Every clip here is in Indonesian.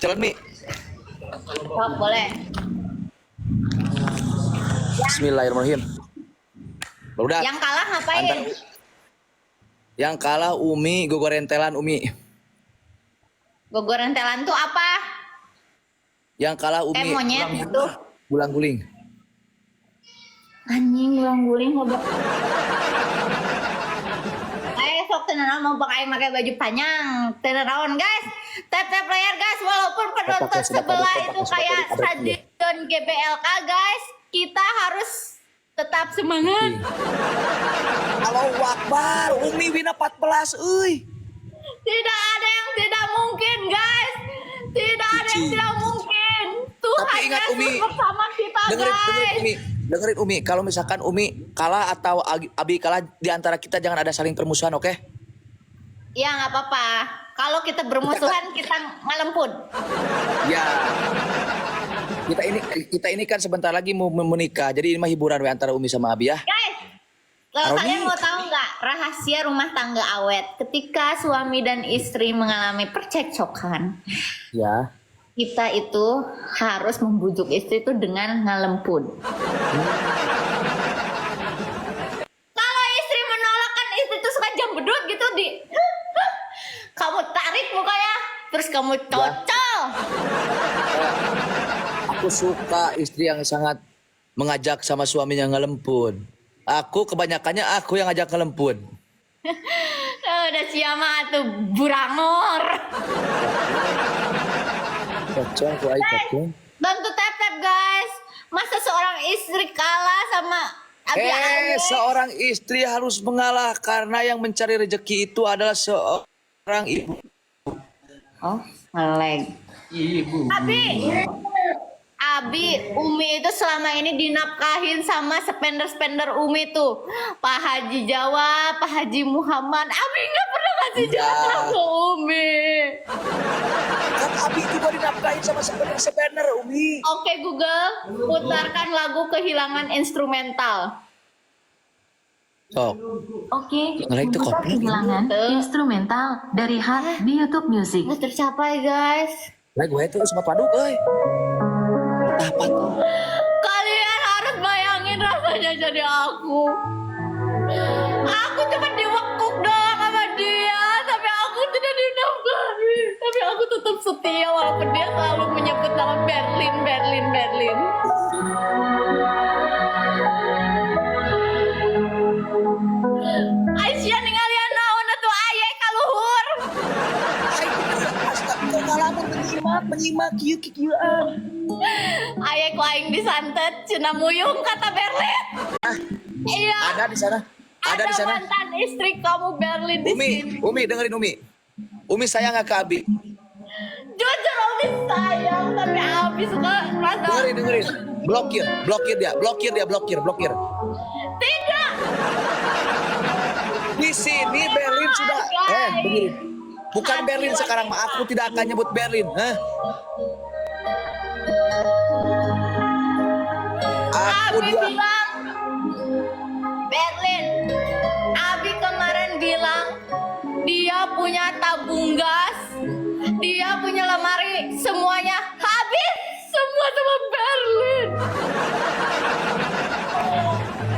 Jalan Mi. Oh, boleh. Bismillahirrahmanirrahim. Udah. Yang kalah ngapain? Yang kalah Umi, gogorentelan Umi. Gogorentelan tuh apa? Yang kalah Umi. Monyet gitu. Gulang guling. Anjing ulang guling ngobrol. Sok tenan mau pakai baju panjang. Tenan guys. Tap layar guys, walaupun penonton sebelah itu kayak stadion GBLK guys, kita harus tetap semangat. Allahu Akbar, Umi wina 14 euy. Tidak ada yang tidak mungkin guys. Tidak ada yang tidak mungkin. Tuhan Tapi ingat Umi, bersama kita guys. Dengerin Umi, kalau misalkan Umi kalah atau Abi kalah di antara kita jangan ada saling permusuhan, oke? Ya nggak apa-apa. Kalau kita bermusuhan kita ngalempun. Ya. Kita ini kan sebentar lagi mau menikah. Jadi ini mah hiburan antara Umi sama Abi ya. Guys, kalau kalian mau tahu nggak rahasia rumah tangga awet ketika suami dan istri mengalami percekcokan? Ya. Kita itu harus membujuk istri itu dengan ngalempun. Kalau istri menolak kan istri itu suka jambedut gitu kamu tarik mukanya, terus kamu cocol. Aku suka istri yang sangat mengajak sama suaminya ngelempun. Aku kebanyakannya aku yang ngajak ngelempun. Udah siapa tuh burangor. Kacang ku ai kacang. Bantu tap guys. Masa seorang istri kalah sama Abi Seorang istri harus mengalah karena yang mencari rezeki itu adalah seorang ibu. Oh, meleng. Ibu. Abi, Umi itu selama ini dinafkahin sama spender Umi tuh. Pak Haji Jawa, Pak Haji Muhammad. Abi nggak pernah kasih jatah ke Umi. Kan Abi juga dinafkahin sama spender Umi. Oke Google, putarkan lagu Kehilangan Instrumental. Oh. Oke, Ngelag itu putar kopling. Kehilangan instrumental dari Hard di YouTube Music. Nggak tercapai guys. Lah gue itu sempat paduk euy. Apa tuh? Kalian harus bayangin rasanya jadi aku. Aku cuma diwakuk doang sama dia, tapi aku tidak dinafkahi. Tapi aku tetap setia walaupun dia selalu menyebut nama Berlin. Aisyah ningalian naon atuh ayah kaluhur. Pengalaman menyimak kieu-kieuan. Ayah ku aing disantet cenah muyung kata Berlin. Iya. Ada di sana. Ada di sana. Mantan istri kamu Berlin di sini. Umi dengerin Umi. Umi sayang gak ke Abi? Jujur Abi sayang, tapi Abi suka merasa Dengerin. Blokir dia. tidak. Di sini Berlin sudah. Dengerin. Bukan Berlin sekarang, aku tidak akan nyebut Berlin. Aku Abi dia. bilang Berlin. Abi kemarin bilang dia punya tabung gas, dia punya lemari, semuanya habis semua sama Berlin.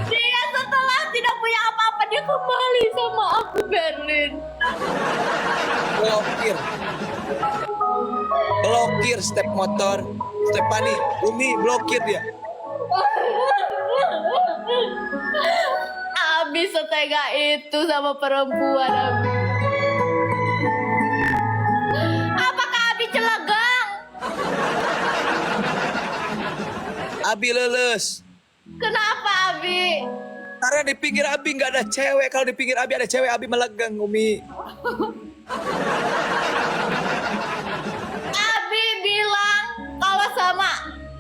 Dia setelah tidak punya apa-apa dia kembali sama aku Berlin. Blokir step motor. Stepani, Umi blokir dia. Abi setega itu sama perempuan Abi. Apakah Abi celegang? Abi leles. Kenapa Abi? Karena di pinggir Abi nggak ada cewek. Kalau di pinggir Abi ada cewek, Abi melegang, Umi. Abi bilang kalau sama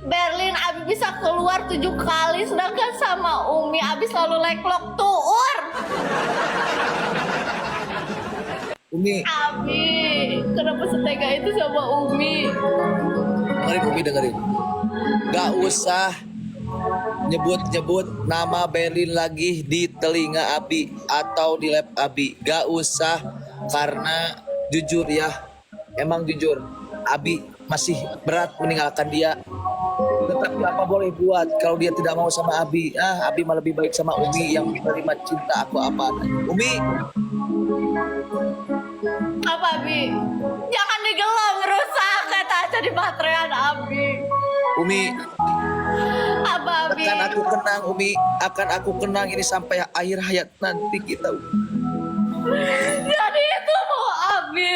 Berlin Abi bisa keluar 7 kali, sedangkan sama Umi Abi selalu leklok tuur. Umi, Abi, kenapa setega itu sama Umi? dengerin. Gak usah nyebut nama Berlin lagi di telinga Abi atau di lab Abi. Gak usah, karena jujur ya, emang jujur Abi masih berat meninggalkan dia. Tetapi apa boleh buat kalau dia tidak mau sama Abi? Abi mah lebih baik sama Umi yang menerima cinta aku apa adanya. Umi, Apa Abi? Jangan digelam rusak kata aja di baterai Abi. Umi, Apa Abi? akan aku kenang Umi, akan aku kenang ini sampai akhir hayat nanti kita. Jadi itu mau Abi.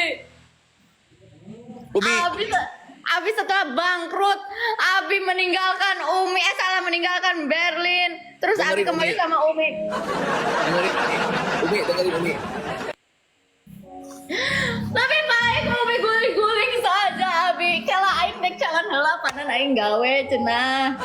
Umi, Abi setelah bangkrut, Abi meninggalkan Umi, salah meninggalkan Berlin. Terus Abi Dengerin, kembali Umi. sama Umi. dengerin Umi. Tapi baik Umi guling-guling saja Abi. Kalau aing dek jangan heula panan aing gawe cenah.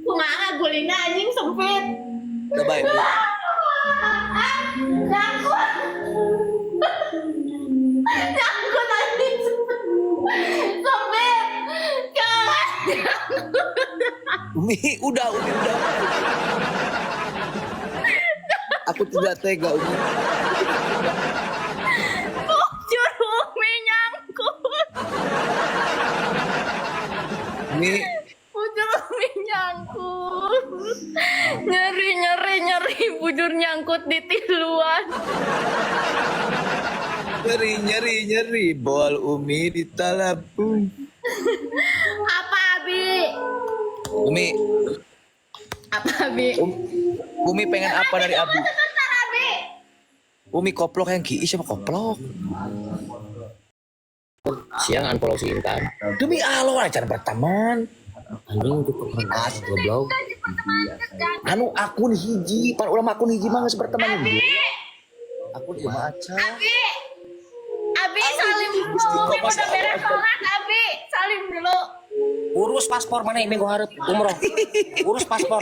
Kumaha gulingna anjing sempit. Udah baik. Umi. Nyangkut. Nyangkut anjing sempit. Jangan. Umi, udah. Aku tidak tega, Umi. Bujur Umi nyangkut. Umi, Bujur Umi nyangkut. Nyeri bujur nyangkut di tiluan. nyeri. Bol Umi ditalapung. Apa Abi? Umi, Apa Abi? Umi pengen apa dari Abi? Sebentar Abi. Umi koplok yang ki siapa koplok? Siang unfollow si Intan. Demi Allah acara berteman. Anjing itu keras goblok. Anu akun hiji, pan ulama akun hiji mah geus berteman ini. Akun cuma aca. Abi salim dulu. Umi udah beres sholat Abi. Salim dulu. Urus paspor mana minggu hareup umroh. Urus paspor.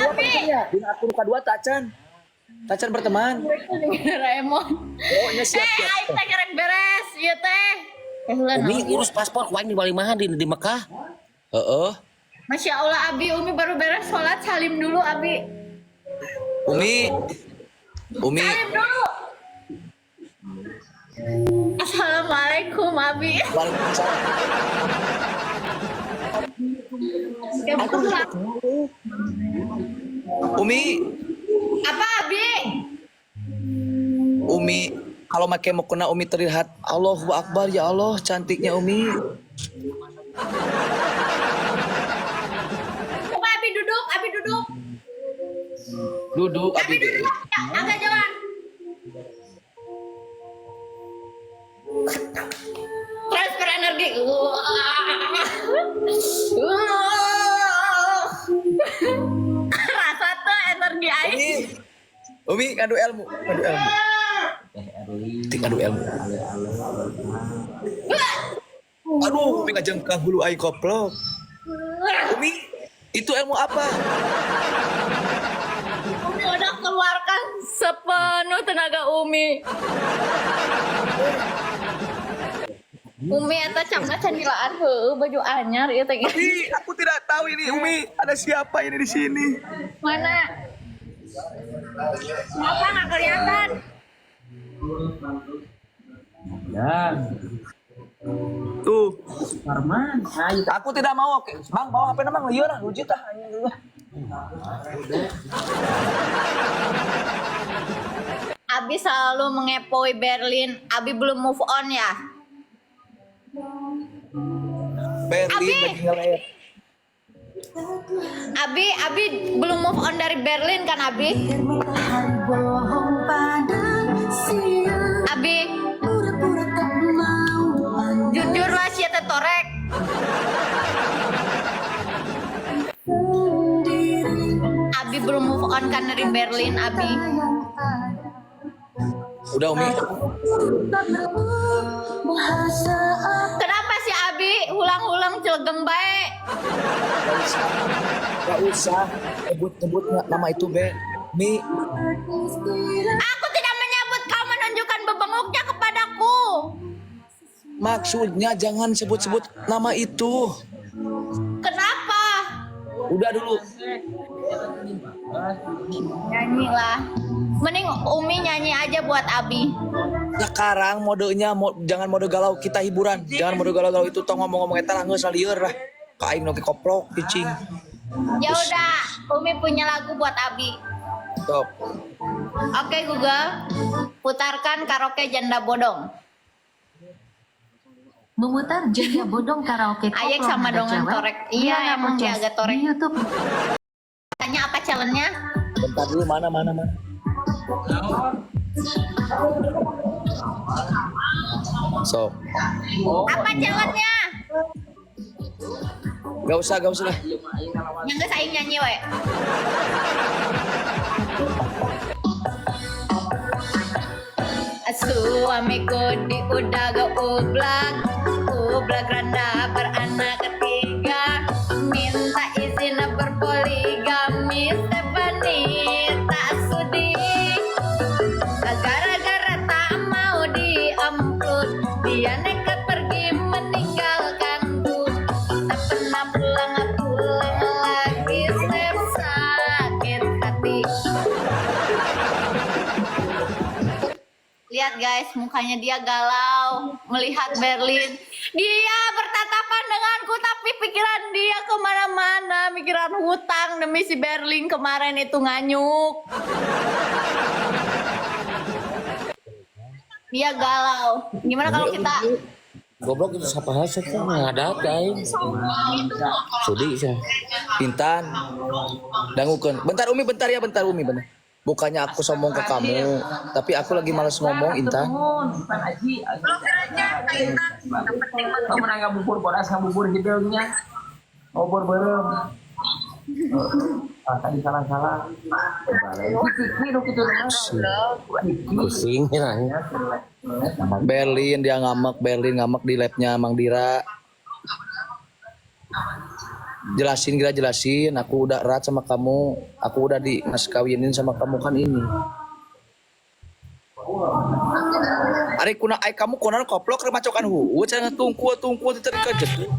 Abi. Dina akun kedua Tacan berteman. Raymond. Pokoknya siap. Aing teh kerek beres, ieu teh. Heula Umi urus paspor ku aing di Bali Maha di Mekah. Heeh. Masya Allah Abi, Umi baru beres sholat, salim dulu Abi. Umi. Salim dulu. Assalamualaikum Abi. Waalaikumsalam. Umi, Apa Abi? Umi, kalau make mau kena Umi terlihat Allahu Akbar ya Allah, cantiknya Umi. Coba Abi duduk, Abi duduk. Duduk Abi Abi. duduk, ya, agak jalan. Transfer energi. Rasa tuh energi aing. Umi, ngadu ilmu. Tik ngadu ilmu. Aduh, Umi ngajengkang hulu aing koplok. Umi, itu ilmu apa? Umi udah keluarkan sepenuh tenaga Umi. Umi eta cangga candilaan heueuh baju anyar ieu teh. Umi, aku tidak tahu ini Umi, ada siapa ini di sini? Mana? Kenapa nggak kelihatan? Tuh, Arman, ayo aku tidak mau. Oke, Bang, bawa HP nama lieur lah, lucu tah. Abi selalu mengepoi Berlin. Abi belum move on ya? Berlin Abi. lagi ngeler. Abi belum move on dari Berlin kan Abi? Abi, jujur lah si teh torek. Abi belum move on kan dari Berlin Abi. Udah Umi. Kenapa sih Abi ulang-ulang celegeng bae? Gak usah nyebut nama itu Mi. Aku tidak menyebut, kau menunjukkan bebenguknya kepadaku. Maksudnya jangan sebut-sebut nama itu. Kenapa? Udah dulu. Nyanyi lah. Mending Umi nyanyi aja buat Abi. Sekarang modenya jangan mode galau, kita hiburan. Jangan mode galau itu tong ngomong-ngomong eta geus lieur lah. Ka aing noke koplok cicing. Ya udah, Umi punya lagu buat Abi. Stop. Oke Google, putarkan karaoke Janda Bodong. Memutar Janda Bodong karaoke Ayek koplo sama nada dongan Jawa. torek. Iya, Yana emang dia Podcast agak torek. Di YouTube. Tanya apa challenge-nya? Bentar dulu mana. So, Apa challenge-nya? gak usah lah. Yang gak saing nyanyi we. Suamiku di udah ublak randa beranak ketiga, minta izin berpoligami, Stephanie tak sudi, gara-gara tak mau diampun, dia nekat pergi meninggalkanku, tak pernah pulang lagi, Steph sakit hati. Lihat guys, mukanya dia galau melihat Berlin. Dia bertatapan denganku, tapi pikiran dia kemana-mana, pikiran hutang demi si Berlin kemarin itu nganyuk. Dia galau. Gimana kalau kita Goblok itu siapa hasil kan ada guys. Sudi sih. Intan, dangukeun. Bentar Umi, bentar. Bukannya aku sombong ke kamu, tapi aku lagi malas ngomong, Intan. Kamu nggak bubur bodas, nggak bubur hidungnya, bubur berem. Tadi salah. Pusing ya. Berlin dia ngamak di labnya Mang Dira. Jelasin, aku udah erat sama kamu, aku udah di mas kawinin sama kamu kan ini. Ari kuna ai kamu konan koplok remacokan cenah tungku tadi kajet.